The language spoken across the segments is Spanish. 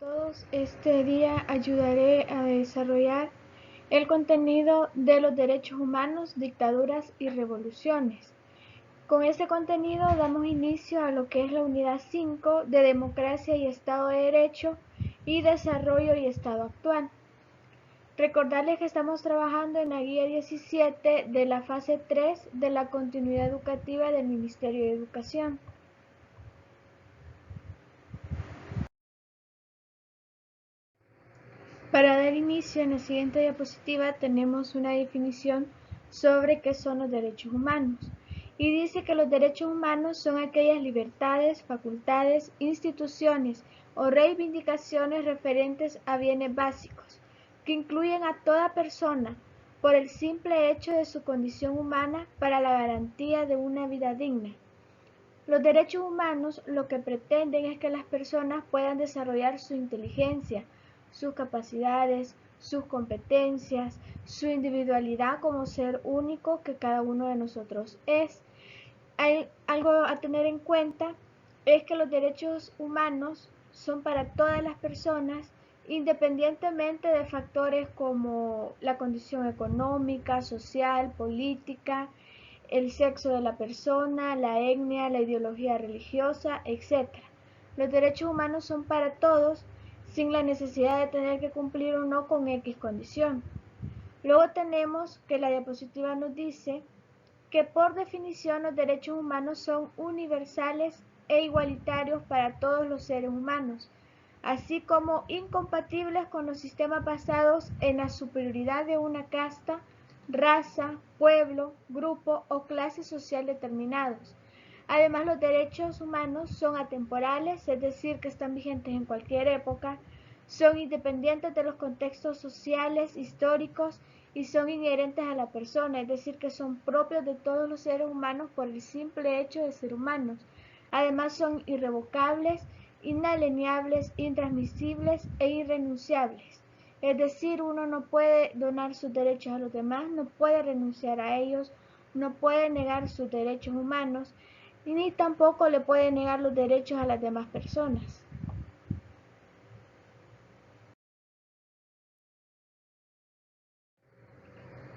Todos, este día ayudaré a desarrollar el contenido de los derechos humanos, dictaduras y revoluciones. Con este contenido damos inicio a lo que es la unidad 5 de democracia y Estado de Derecho y desarrollo y Estado actual. Recordarles que estamos trabajando en la guía 17 de la fase 3 de la continuidad educativa del Ministerio de Educación. Para dar inicio, en la siguiente diapositiva tenemos una definición sobre qué son los derechos humanos. Y dice que los derechos humanos son aquellas libertades, facultades, instituciones o reivindicaciones referentes a bienes básicos, que incluyen a toda persona por el simple hecho de su condición humana para la garantía de una vida digna. Los derechos humanos lo que pretenden es que las personas puedan desarrollar su inteligencia, sus capacidades, sus competencias, su individualidad como ser único que cada uno de nosotros es. Hay algo a tener en cuenta es que los derechos humanos son para todas las personas independientemente de factores como la condición económica, social, política, el sexo de la persona, la etnia, la ideología religiosa, etc. Los derechos humanos son para todos sin la necesidad de tener que cumplir o no con X condición. Luego tenemos que la diapositiva nos dice que por definición los derechos humanos son universales e igualitarios para todos los seres humanos, así como incompatibles con los sistemas basados en la superioridad de una casta, raza, pueblo, grupo o clase social determinados. Además, los derechos humanos son atemporales, es decir, que están vigentes en cualquier época, son independientes de los contextos sociales, históricos y son inherentes a la persona, es decir, que son propios de todos los seres humanos por el simple hecho de ser humanos. Además, son irrevocables, inalienables, intransmisibles e irrenunciables. Es decir, uno no puede donar sus derechos a los demás, no puede renunciar a ellos, no puede negar sus derechos humanos, ni tampoco le puede negar los derechos a las demás personas.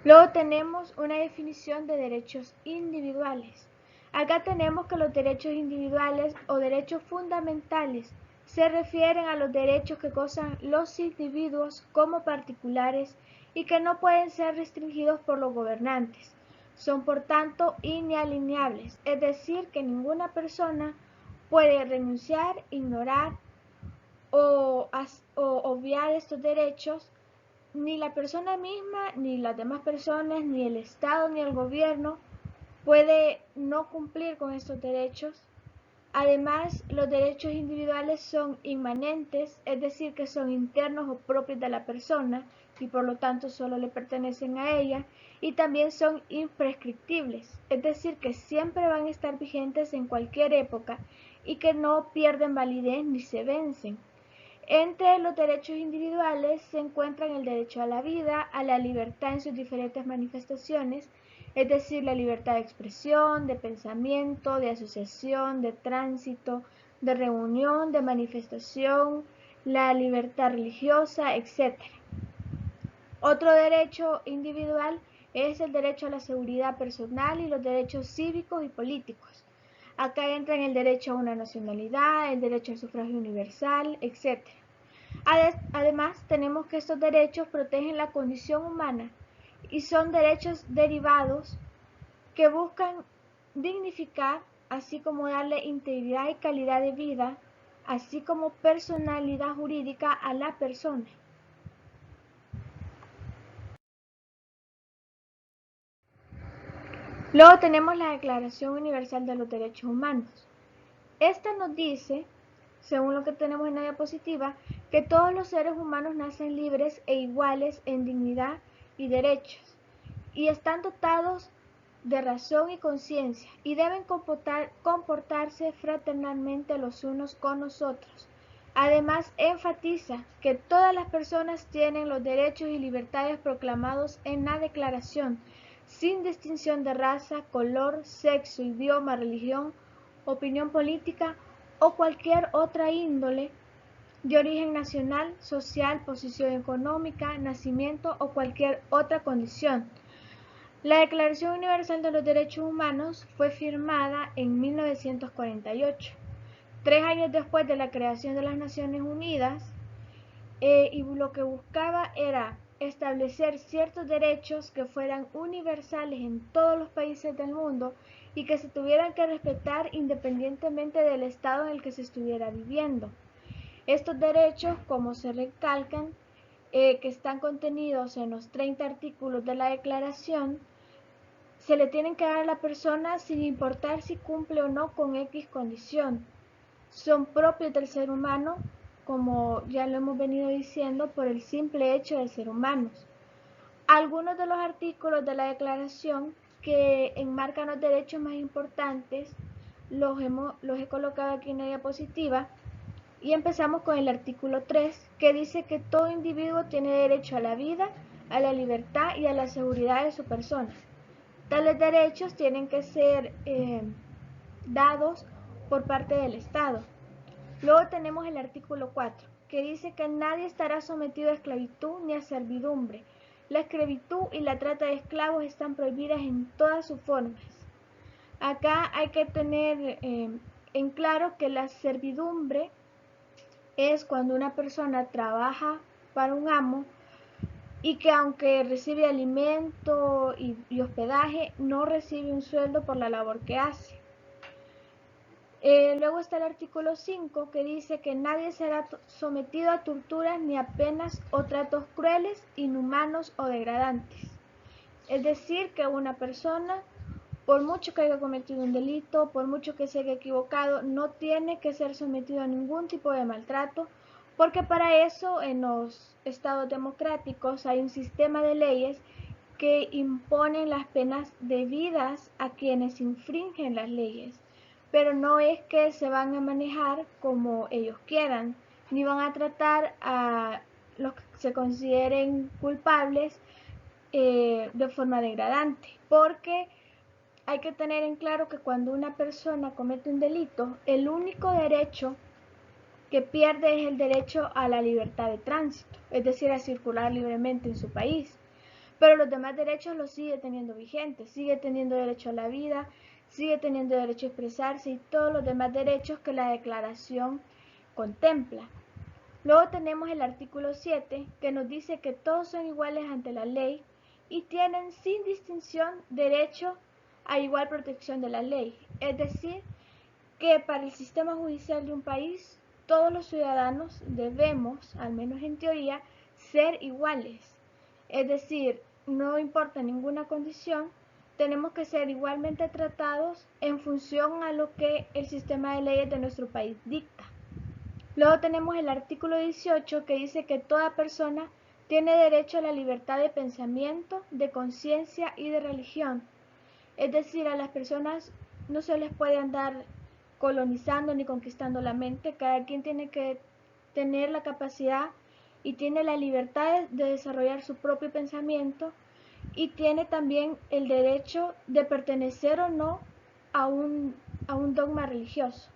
Luego tenemos una definición de derechos individuales. Acá tenemos que los derechos individuales o derechos fundamentales se refieren a los derechos que gozan los individuos como particulares y que no pueden ser restringidos por los gobernantes. Son por tanto inalienables, es decir, que ninguna persona puede renunciar, ignorar o obviar estos derechos, ni la persona misma, ni las demás personas, ni el Estado, ni el gobierno puede no cumplir con estos derechos. Además, los derechos individuales son inmanentes, es decir, que son internos o propios de la persona y por lo tanto solo le pertenecen a ella, y también son imprescriptibles, es decir, que siempre van a estar vigentes en cualquier época y que no pierden validez ni se vencen. Entre los derechos individuales se encuentran el derecho a la vida, a la libertad en sus diferentes manifestaciones, es decir, la libertad de expresión, de pensamiento, de asociación, de tránsito, de reunión, de manifestación, la libertad religiosa, etc. Otro derecho individual es el derecho a la seguridad personal y los derechos cívicos y políticos. Acá entran el derecho a una nacionalidad, el derecho al sufragio universal, etc. Además, tenemos que estos derechos protegen la condición humana y son derechos derivados que buscan dignificar, así como darle integridad y calidad de vida, así como personalidad jurídica a la persona. Luego tenemos la Declaración Universal de los Derechos Humanos. Esta nos dice, según lo que tenemos en la diapositiva, que todos los seres humanos nacen libres e iguales en dignidad y derechos, y están dotados de razón y conciencia, y deben comportarse fraternalmente los unos con los otros. Además, enfatiza que todas las personas tienen los derechos y libertades proclamados en la Declaración, sin distinción de raza, color, sexo, idioma, religión, opinión política o cualquier otra índole, de origen nacional, social, posición económica, nacimiento o cualquier otra condición. La Declaración Universal de los Derechos Humanos fue firmada en 1948, 3 años después de la creación de las Naciones Unidas, y lo que buscaba era establecer ciertos derechos que fueran universales en todos los países del mundo y que se tuvieran que respetar independientemente del estado en el que se estuviera viviendo. Estos derechos, como se recalcan, que están contenidos en los 30 artículos de la Declaración, se le tienen que dar a la persona sin importar si cumple o no con X condición. Son propios del ser humano, como ya lo hemos venido diciendo, por el simple hecho de ser humanos. Algunos de los artículos de la Declaración que enmarcan los derechos más importantes los he colocado aquí en la diapositiva. Y empezamos con el artículo 3, que dice que todo individuo tiene derecho a la vida, a la libertad y a la seguridad de su persona. Tales derechos tienen que ser dados por parte del Estado. Luego tenemos el artículo 4, que dice que nadie estará sometido a esclavitud ni a servidumbre. La esclavitud y la trata de esclavos están prohibidas en todas sus formas. Acá hay que tener en claro que la servidumbre es cuando una persona trabaja para un amo y que aunque recibe alimento y hospedaje, no recibe un sueldo por la labor que hace. Luego está el artículo 5, que dice que nadie será sometido a torturas ni a penas o tratos crueles, inhumanos o degradantes. Es decir, que una persona, por mucho que haya cometido un delito, por mucho que se haya equivocado, no tiene que ser sometido a ningún tipo de maltrato, porque para eso en los estados democráticos hay un sistema de leyes que imponen las penas debidas a quienes infringen las leyes, pero no es que se van a manejar como ellos quieran, ni van a tratar a los que se consideren culpables de forma degradante, porque hay que tener en claro que cuando una persona comete un delito, el único derecho que pierde es el derecho a la libertad de tránsito, es decir, a circular libremente en su país. Pero los demás derechos los sigue teniendo vigentes, sigue teniendo derecho a la vida, sigue teniendo derecho a expresarse y todos los demás derechos que la Declaración contempla. Luego tenemos el artículo 7, que nos dice que todos son iguales ante la ley y tienen sin distinción derecho a igual protección de la ley. Es decir, que para el sistema judicial de un país, todos los ciudadanos debemos, al menos en teoría, ser iguales. Es decir, no importa ninguna condición, tenemos que ser igualmente tratados en función a lo que el sistema de leyes de nuestro país dicta. Luego tenemos el artículo 18, que dice que toda persona tiene derecho a la libertad de pensamiento, de conciencia y de religión. Es decir, a las personas no se les puede andar colonizando ni conquistando la mente, cada quien tiene que tener la capacidad y tiene la libertad de desarrollar su propio pensamiento y tiene también el derecho de pertenecer o no a un dogma religioso.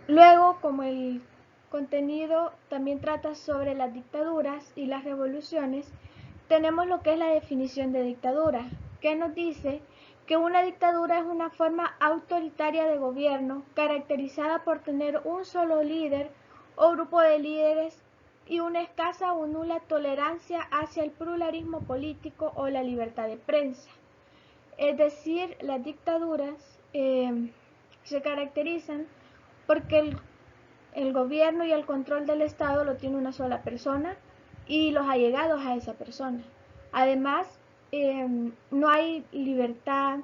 Luego, como el contenido también trata sobre las dictaduras y las revoluciones, tenemos lo que es la definición de dictadura, que nos dice que una dictadura es una forma autoritaria de gobierno caracterizada por tener un solo líder o grupo de líderes y una escasa o nula tolerancia hacia el pluralismo político o la libertad de prensa. Es decir, las dictaduras se caracterizan porque el gobierno y el control del Estado lo tiene una sola persona y los allegados a esa persona. Además, no hay libertad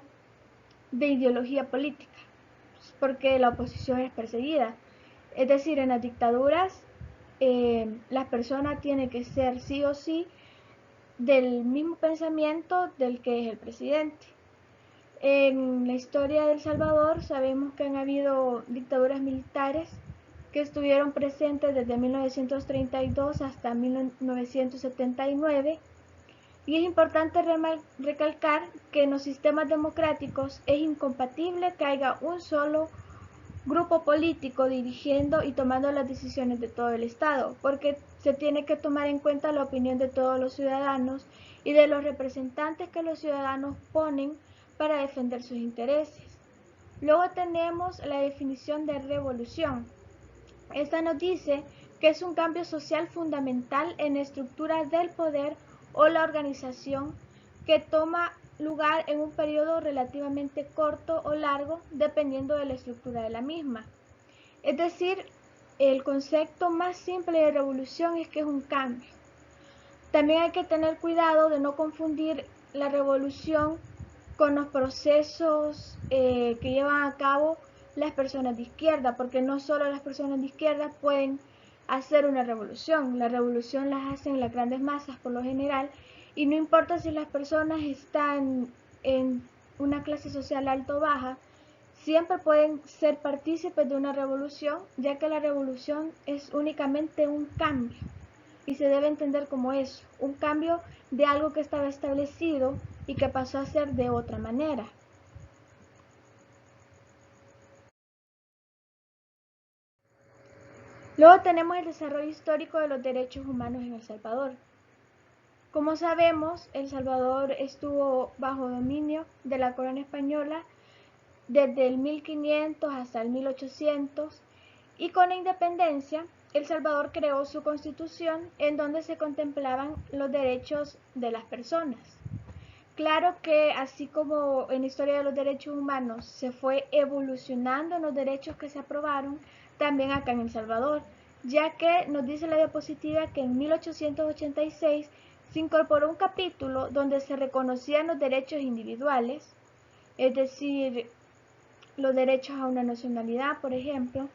de ideología política, porque la oposición es perseguida. Es decir, en las dictaduras, la persona tiene que ser sí o sí del mismo pensamiento del que es el presidente. En la historia de El Salvador sabemos que han habido dictaduras militares que estuvieron presentes desde 1932 hasta 1979 Y es importante recalcar que en los sistemas democráticos es incompatible que haya un solo grupo político dirigiendo y tomando las decisiones de todo el Estado, porque se tiene que tomar en cuenta la opinión de todos los ciudadanos y de los representantes que los ciudadanos ponen para defender sus intereses. Luego tenemos la definición de revolución. Esta nos dice que es un cambio social fundamental en la estructura del poder o la organización que toma lugar en un periodo relativamente corto o largo, dependiendo de la estructura de la misma. Es decir, el concepto más simple de revolución es que es un cambio. También hay que tener cuidado de no confundir la revolución con los procesos que llevan a cabo las personas de izquierda, porque no solo las personas de izquierda pueden hacer una revolución, la revolución las hacen las grandes masas por lo general, y no importa si las personas están en una clase social alta o baja, siempre pueden ser partícipes de una revolución, ya que la revolución es únicamente un cambio y se debe entender como eso, un cambio de algo que estaba establecido y que pasó a ser de otra manera. Luego tenemos el desarrollo histórico de los derechos humanos en El Salvador. Como sabemos, El Salvador estuvo bajo dominio de la corona española desde el 1500 hasta el 1800 y con la independencia, El Salvador creó su constitución en donde se contemplaban los derechos de las personas. Claro que así como en la historia de los derechos humanos se fue evolucionando en los derechos que se aprobaron, también acá en El Salvador, ya que nos dice la diapositiva que en 1886 se incorporó un capítulo donde se reconocían los derechos individuales, es decir, los derechos a una nacionalidad, por ejemplo,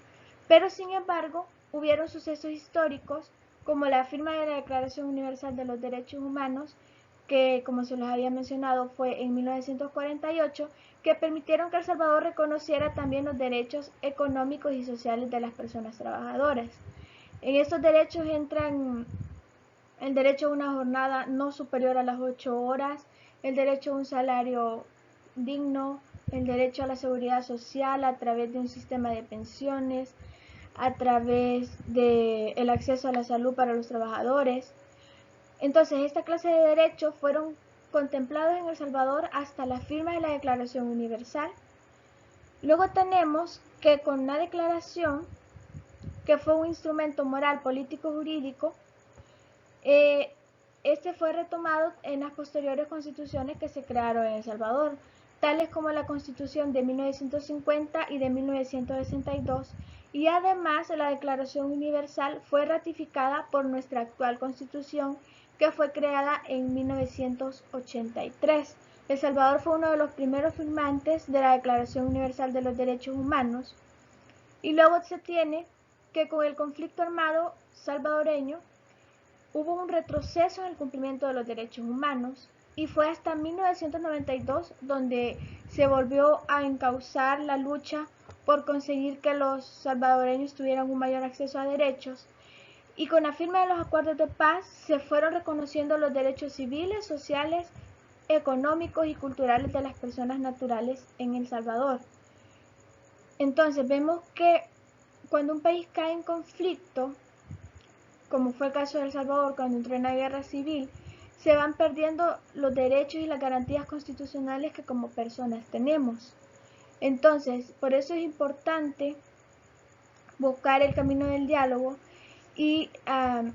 pero sin embargo hubieron sucesos históricos como la firma de la Declaración Universal de los Derechos Humanos, que como se los había mencionado fue en 1948, que permitieron que El Salvador reconociera también los derechos económicos y sociales de las personas trabajadoras. En estos derechos entran el derecho a una jornada no superior a las 8 horas, el derecho a un salario digno, el derecho a la seguridad social a través de un sistema de pensiones, a través del acceso a la salud para los trabajadores. Entonces, esta clase de derechos fueron contemplados en El Salvador hasta la firma de la Declaración Universal. Luego tenemos que con la declaración, que fue un instrumento moral, político, jurídico, este fue retomado en las posteriores constituciones que se crearon en El Salvador, tales como la Constitución de 1950 y de 1962, y además la Declaración Universal fue ratificada por nuestra actual Constitución, que fue creada en 1983. El Salvador fue uno de los primeros firmantes de la Declaración Universal de los Derechos Humanos, y luego se tiene que con el conflicto armado salvadoreño hubo un retroceso en el cumplimiento de los derechos humanos y fue hasta 1992 donde se volvió a encauzar la lucha por conseguir que los salvadoreños tuvieran un mayor acceso a derechos, y con la firma de los acuerdos de paz se fueron reconociendo los derechos civiles, sociales, económicos y culturales de las personas naturales en El Salvador. Entonces vemos que cuando un país cae en conflicto, como fue el caso de El Salvador cuando entró en la guerra civil, se van perdiendo los derechos y las garantías constitucionales que como personas tenemos. Entonces, por eso es importante buscar el camino del diálogo y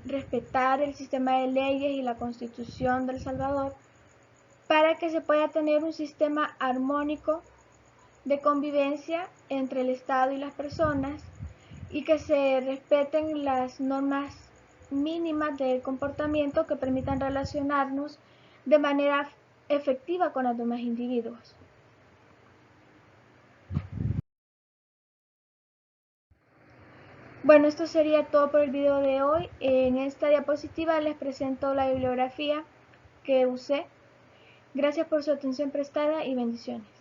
respetar el sistema de leyes y la Constitución de El Salvador para que se pueda tener un sistema armónico de convivencia entre el Estado y las personas y que se respeten las normas mínimas de comportamiento que permitan relacionarnos de manera efectiva con los demás individuos. Bueno, esto sería todo por el video de hoy. En esta diapositiva les presento la bibliografía que usé. Gracias por su atención prestada y bendiciones.